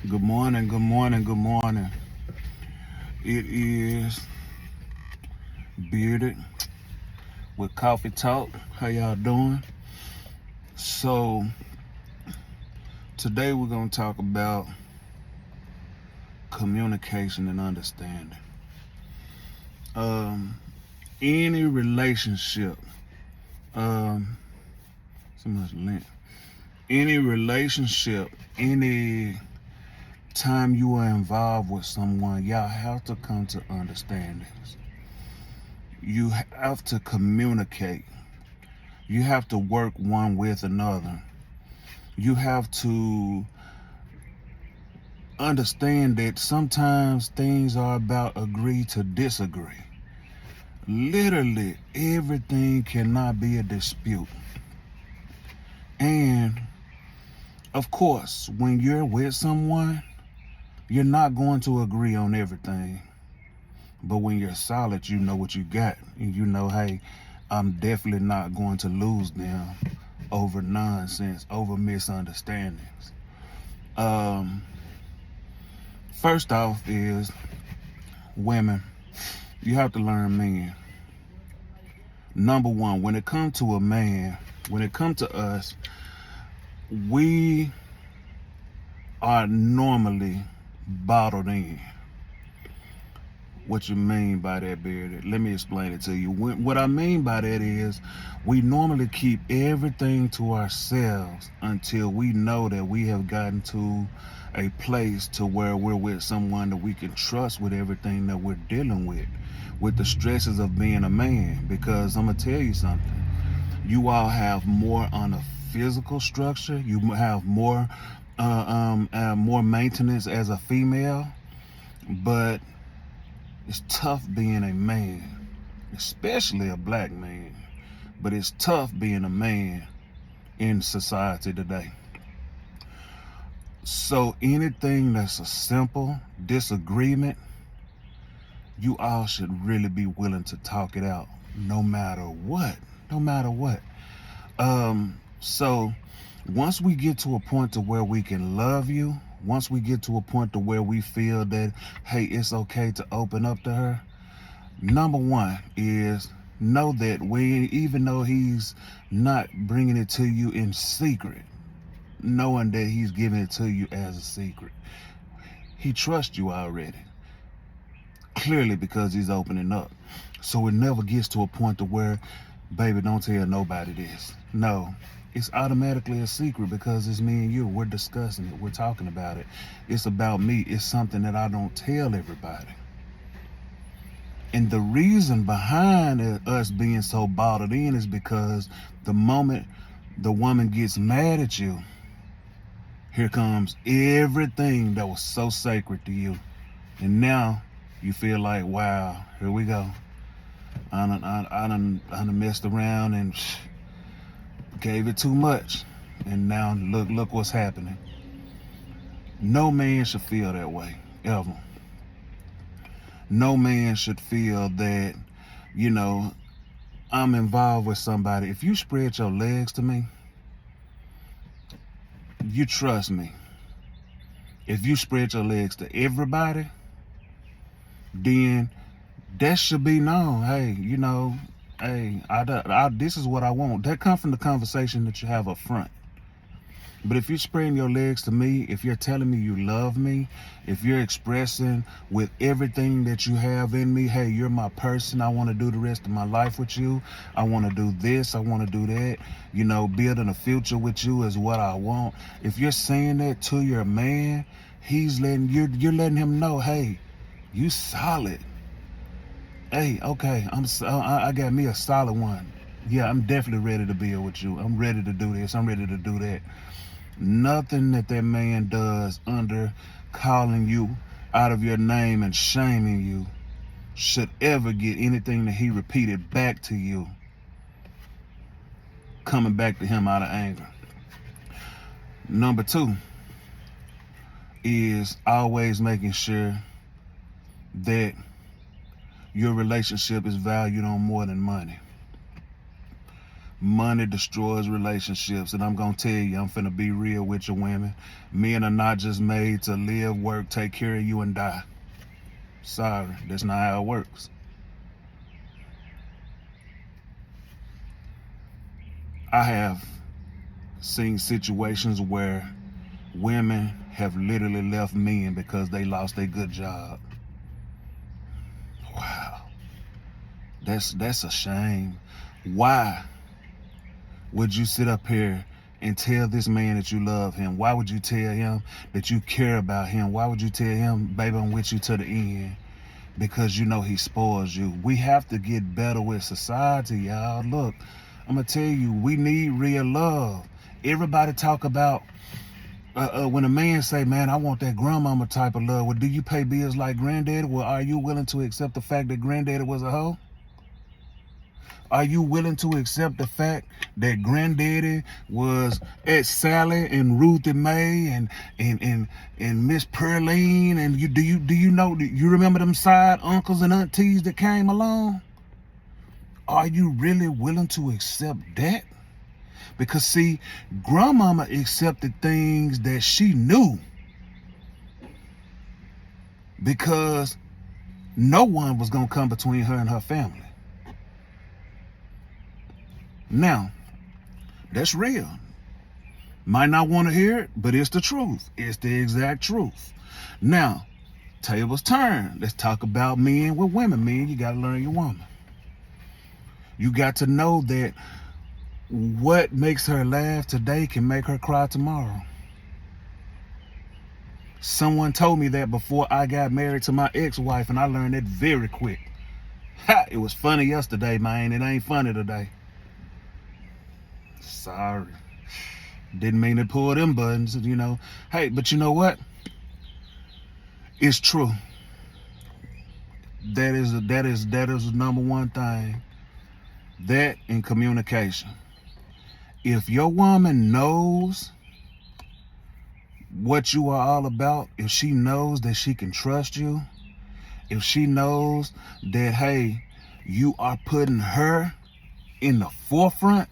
Good morning, good morning, good morning. It is Bearded with Coffee Talk. How y'all doing? So, today we're going to talk about communication and understanding. Um, any relationship, um, so much length. Any relationship, any time you are involved with someone, y'all have to come to understandings. You have to communicate. You have to work one with another. You have to understand that sometimes things are about agree to disagree. Literally, everything cannot be a dispute. And of course, when you're with someone, you're not going to agree on everything. But when you're solid, you know what you got. And you know, hey, I'm definitely not going to lose them over nonsense, over misunderstandings. Um, First off is women. You have to learn men. Number one, when it comes to a man, when it comes to us, we are normally bottled in. What you mean by that, Bearded? Let me explain it to you. What I mean by that is we normally keep everything to ourselves until we know that we have gotten to a place to where we're with someone that we can trust with everything that we're dealing with the stresses of being a man. Because I'm going to tell you something. You all have more on a physical structure. You have more maintenance as a female, but it's tough being a man, especially a black man. But it's tough being a man in society today. So anything that's a simple disagreement, you all should really be willing to talk it out, no matter what. No matter what. So once we get to a point to where we can love you, once we get to a point to where we feel that, hey, it's okay to open up to her, number one is know that even though he's not bringing it to you in secret, knowing that he's giving it to you as a secret, he trusts you already, clearly, because he's opening up. So it never gets to a point to where, baby, don't tell nobody this. No, it's automatically a secret because it's me and you. We're discussing it. We're talking about it. It's about me. It's something that I don't tell everybody. And the reason behind us being so bottled in is because the moment the woman gets mad at you, here comes everything that was so sacred to you. And now you feel like, wow, here we go. I done messed around and gave it too much. And now look what's happening. No man should feel that way, ever. No man should feel that, you know, I'm involved with somebody. If you spread your legs to me, you trust me. If you spread your legs to everybody, then that should be known. Hey, hey, this is what I want. That comes from the conversation that you have up front. But if you're spreading your legs to me, if you're telling me you love me, if you're expressing with everything that you have in me, hey, you're my person, I want to do the rest of my life with you, I want to do this, I want to do that, building a future with you is what I want. If you're saying that to your man, you're letting him know, hey, you solid. Hey, okay, I got me a solid one. Yeah, I'm definitely ready to build with you. I'm ready to do this. I'm ready to do that. Nothing that man does under calling you out of your name and shaming you should ever get anything that he repeated back to you coming back to him out of anger. Number two is always making sure that your relationship is valued on more than money. Money destroys relationships, and I'm gonna tell you, I'm finna be real with you, women. Men are not just made to live, work, take care of you, and die. Sorry, that's not how it works. I have seen situations where women have literally left men because they lost a good job. Wow, that's a shame. Why would you sit up here and tell this man that you love him? Why would you tell him that you care about him? Why would you tell him, baby, I'm with you to the end? Because you know he spoils you. We have to get better with society, y'all. Look, I'm gonna tell you, we need real love. Everybody talk about when a man say, man, I want that grandmama type of love. Well, do you pay bills like granddaddy? Well, are you willing to accept the fact that granddaddy was a hoe? Are you willing to accept the fact that granddaddy was at Sally and Ruth and May and Miss Pearline, and do you remember them side uncles and aunties that came along? Are you really willing to accept that? Because see, grandmama accepted things that she knew because no one was gonna come between her and her family. Now, that's real. Might not want to hear it, but it's the truth. It's the exact truth. Now, tables turn. Let's talk about men with women. Men, you got to learn your woman. You got to know that what makes her laugh today can make her cry tomorrow. Someone told me that before I got married to my ex-wife, and I learned it very quick. Ha! It was funny yesterday, man. It ain't funny today. Sorry. Didn't mean to pull them buttons, you know. Hey, but you know what? It's true. That is the number one thing. That and communication. If your woman knows what you are all about, if she knows that she can trust you, if she knows that, hey, you are putting her in the forefront,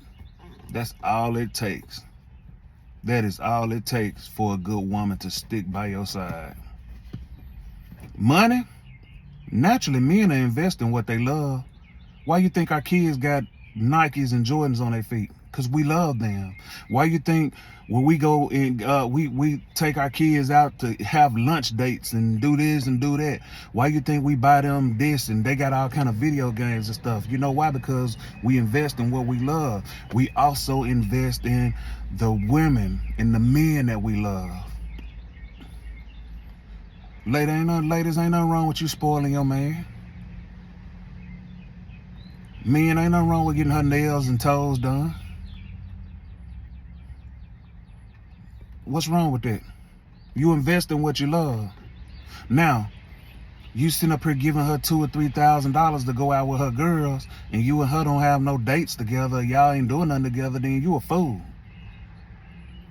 that's all it takes. That is all it takes for a good woman to stick by your side. Money, naturally, men are investing what they love. Why you think our kids got Nikes and Jordans on their feet? Because we love them. Why you think when we go and we take our kids out to have lunch dates and do this and do that? Why you think we buy them this and they got all kind of video games and stuff? You know why? Because we invest in what we love. We also invest in the women and the men that we love. Ladies, ain't nothing wrong with you spoiling your man. Men, ain't nothing wrong with getting her nails and toes done. What's wrong with that? You invest in what you love. Now, you sitting up here giving her $2,000 or $3,000 to go out with her girls, and you and her don't have no dates together, y'all ain't doing nothing together, then you a fool.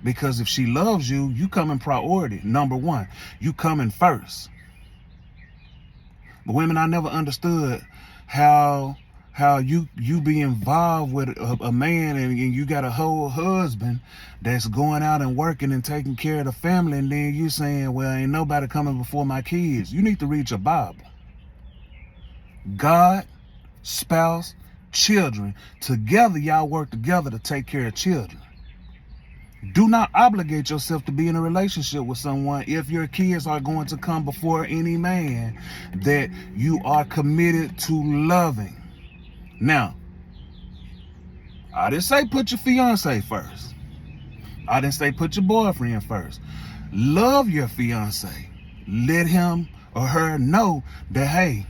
Because if she loves you, you come in priority. Number one, you come in first. But women, I never understood how you be involved with a man and you got a whole husband that's going out and working and taking care of the family, and then you saying, well, ain't nobody coming before my kids. You need to read your Bible. God, spouse, children, together y'all work together to take care of children. Do not obligate yourself to be in a relationship with someone if your kids are going to come before any man that you are committed to loving. Now, I didn't say put your fiance first. I didn't say put your boyfriend first. Love your fiance. Let him or her know that, hey,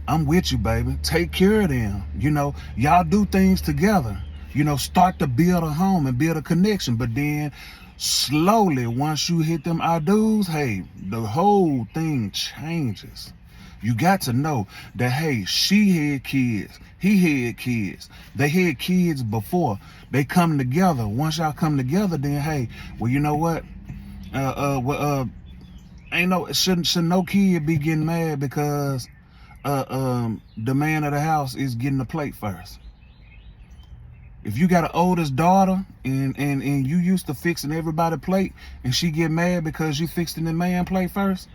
I'm with you, baby. Take care of them. You know, y'all do things together. You know, start to build a home and build a connection. But then slowly, once you hit them I-dos, hey, the whole thing changes. You got to know that, hey, she had kids. He had kids. They had kids before. They come together. Once y'all come together, then, hey, well, you know what? Shouldn't no kid be getting mad because the man of the house is getting the plate first. If you got an oldest daughter and you used to fixing everybody's plate and she get mad because you fixing the man plate first,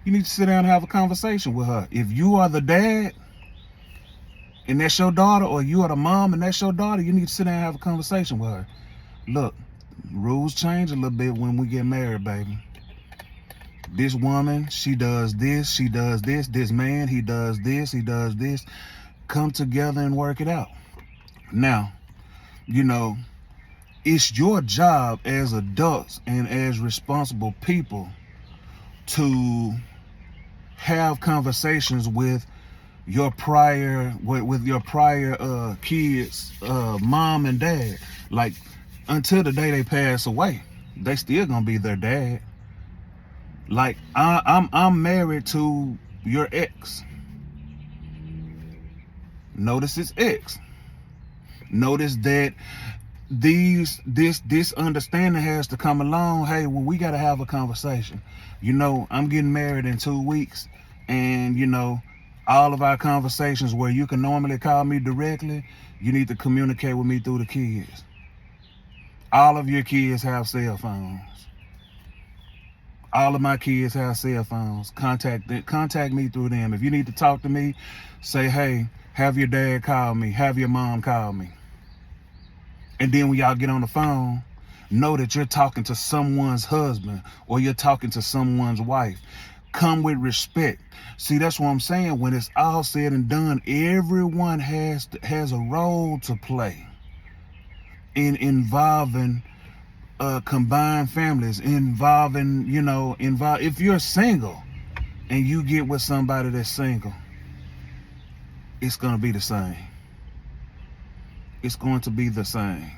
you need to sit down and have a conversation with her. If you are the dad and that's your daughter, or you are the mom and that's your daughter, you need to sit down and have a conversation with her. Look, rules change a little bit when we get married, baby. This woman, she does this, she does this. This man, he does this, he does this. Come together and work it out. Now, you know, it's your job as adults and as responsible people to have conversations with your prior kids, mom and dad. Like, until the day they pass away, they still gonna be their dad. Like, I'm married to your ex. Notice it's ex. Notice that this understanding has to come along. Hey, well, we got to have a conversation. You know, I'm getting married in 2 weeks, and you know, all of our conversations where you can normally call me directly, you need to communicate with me through the kids. All of your kids have cell phones. All of my kids have cell phones. Contact me through them. If you need to talk to me, say, hey, have your dad call me, have your mom call me. And then when y'all get on the phone, know that you're talking to someone's husband or you're talking to someone's wife. Come with respect. See, that's what I'm saying. When it's all said and done, everyone has a role to play in involving combined families, if you're single and you get with somebody that's single, it's going to be the same. It's going to be the same.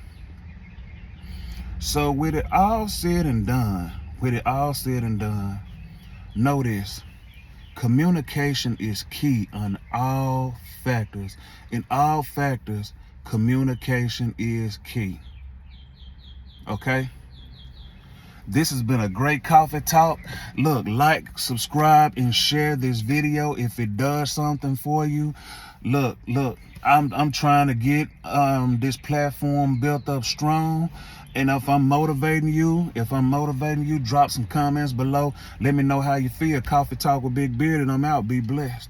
So with it all said and done, know this: communication is key on all factors. In all factors, communication is key. Okay? This has been a great coffee talk. Look, like, subscribe, and share this video if it does something for you. Look, I'm trying to get this platform built up strong. And if I'm motivating you, drop some comments below. Let me know how you feel. Coffee Talk with Big Beard, and I'm out. Be blessed.